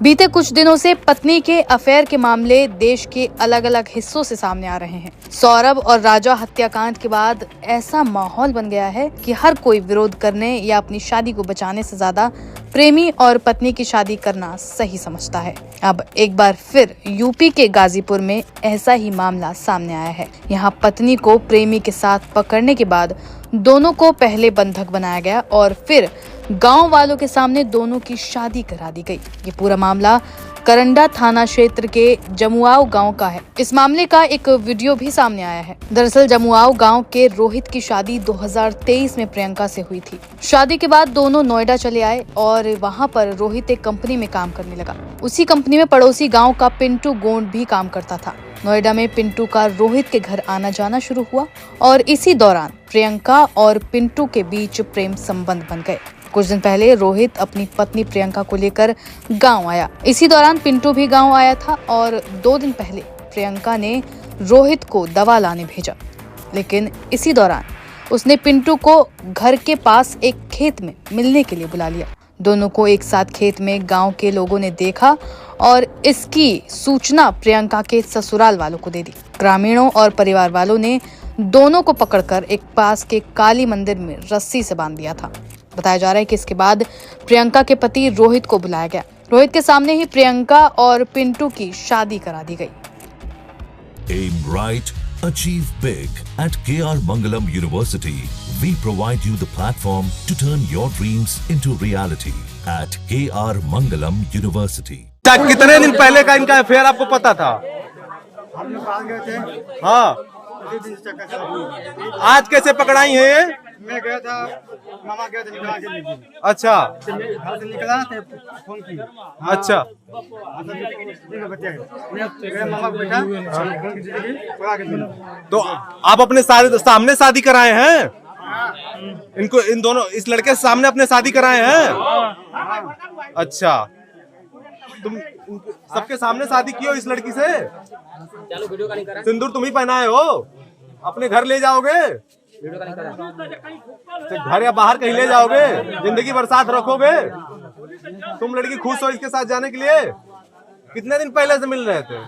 बीते कुछ दिनों से पत्नी के अफेयर के मामले देश के अलग अलग हिस्सों से सामने आ रहे हैं। सौरभ और राजा हत्याकांड के बाद ऐसा माहौल बन गया है कि हर कोई विरोध करने या अपनी शादी को बचाने से ज्यादा प्रेमी और पत्नी की शादी करना सही समझता है। अब एक बार फिर यूपी के गाजीपुर में ऐसा ही मामला सामने आया है। यहाँ पत्नी को प्रेमी के साथ पकड़ने के बाद दोनों को पहले बंधक बनाया गया और फिर गांव वालों के सामने दोनों की शादी करा दी गई। ये पूरा मामला करंडा थाना क्षेत्र के जमुआव गांव का है। इस मामले का एक वीडियो भी सामने आया है। दरअसल जमुआव गांव के रोहित की शादी 2023 में प्रियंका से हुई थी। शादी के बाद दोनों नोएडा चले आए और वहां पर रोहित एक कंपनी में काम करने लगा। उसी कंपनी में पड़ोसी गाँव का पिंटू गोंड भी काम करता था। नोएडा में पिंटू का रोहित के घर आना जाना शुरू हुआ और इसी दौरान प्रियंका और पिंटू के बीच प्रेम संबंध बन गए। कुछ दिन पहले रोहित अपनी पत्नी प्रियंका को लेकर गांव आया। इसी दौरान पिंटू भी गांव आया था और 2 दिन पहले प्रियंका ने रोहित को दवा लाने भेजा, लेकिन इसी दौरान उसने पिंटू को घर के पास एक खेत में मिलने के लिए बुला लिया। दोनों को एक साथ खेत में गांव के लोगों ने देखा और इसकी सूचना प्रियंका के ससुराल वालों को दे दी। ग्रामीणों और परिवार वालों ने दोनों को पकड़कर एक पास के काली मंदिर में रस्सी से बांध दिया था। बताया जा रहा है कि इसके बाद प्रियंका के पति रोहित को बुलाया गया। रोहित के सामने ही प्रियंका और पिंटू की शादी करा दी गई। Aim right, achieve big at KR Mangalam University. We provide you the platform to turn your dreams into reality at KR Mangalam University. कितने दिन पहले का इनका अफेयर आपको पता था? हम लोग पास गए थे। हाँ। आज कैसे पकड़ाई है? मैं गया था, मामा गया था निकला के लिए। अच्छा। घर से निकला तो फोन की। अच्छा। मामा बैठा तो आप अपने सामने शादी कराए हैं? इनको इन दोनों इस लड़के से सामने अपने शादी कराए हैं? अच्छा। तुम सबके सामने शादी की हो इस लड़की से? सिंदूर तुम ही पहनाए हो? अपने घर ले जाओगे? घर या बाहर कहीं ले जाओगे? जिंदगी भर साथ रखोगे? तुम लड़की खुश हो इसके साथ जाने के लिए? कितने दिन पहले से मिल रहे थे?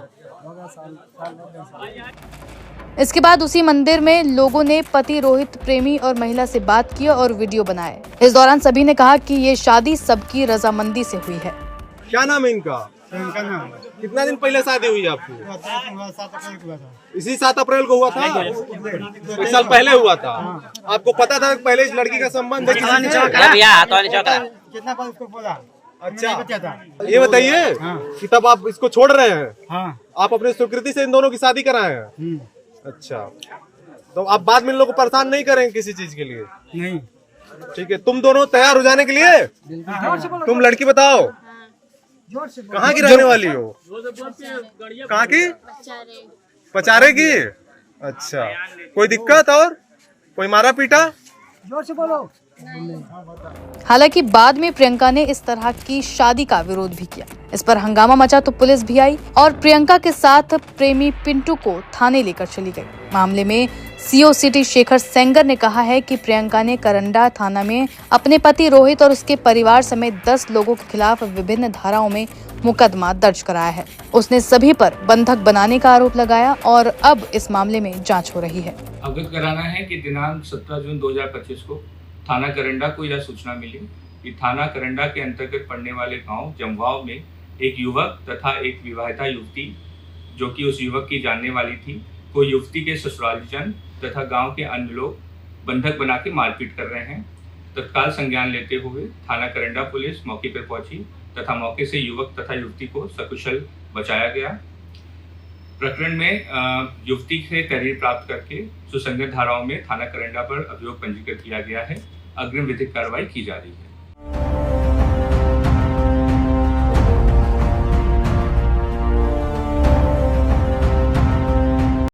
इसके बाद उसी मंदिर में लोगों ने पति रोहित प्रेमी और महिला से बात की और वीडियो बनाए। इस दौरान सभी ने कहा कि ये शादी सबकी रजामंदी से हुई है। क्या नाम है इनका? कितना दिन पहले शादी हुई आपकी? 7 अप्रैल को हुआ था। इसी 7 अप्रैल को हुआ था? 1 साल पहले हुआ था। आपको पता था पहले इस लड़की का संबंध है? कितना बार उसको बोला? अच्छा, ये बताइए कि तब आप इसको छोड़ रहे हैं? हाँ। आप अपनी स्वीकृति से इन दोनों की शादी कराए हैं? अच्छा, तो आप बाद में इन लोगों को परेशान नहीं करेंगे किसी चीज के लिए? नहीं। ठीक है, तुम दोनों तैयार हो जाने के लिए? तुम लड़की बताओ कहाँ की रहने वाली हो? कहाँ की? पचारे की? अच्छा, कोई दिक्कत और कोई मारा पीटा? जोर से बोलो। हालांकि बाद में प्रियंका ने इस तरह की शादी का विरोध भी किया। इस पर हंगामा मचा तो पुलिस भी आई और प्रियंका के साथ प्रेमी पिंटू को थाने लेकर चली गई। मामले में सीओ सिटी शेखर सेंगर ने कहा है कि प्रियंका ने करंडा थाना में अपने पति रोहित और उसके परिवार समेत 10 लोगों के खिलाफ विभिन्न धाराओं में मुकदमा दर्ज कराया है। उसने सभी पर बंधक बनाने का आरोप लगाया और अब इस मामले में जांच हो रही है। अवगत कराना है कि दिनांक 17 जून 2025 को थाना करंडा को यह सूचना मिली कि थाना करंडा के अंतर्गत पड़ने वाले गांव जमुआव में एक युवक तथा एक विवाहिता युवती, जो कि उस युवक की जानने वाली थी, को युवती के ससुरालीजन तथा गांव के अन्य लोग बंधक बना के मारपीट कर रहे हैं। तत्काल संज्ञान लेते हुए थाना करंडा पुलिस मौके पर पहुंची तथा मौके से युवक तथा युवती को सकुशल बचाया गया। प्रकरण में युवती से तहरीर प्राप्त करके सुसंगत धाराओं में थाना करंडा पर अभियोग पंजीकृत किया गया है। अग्रिम विधिक कार्रवाई की जा रही है।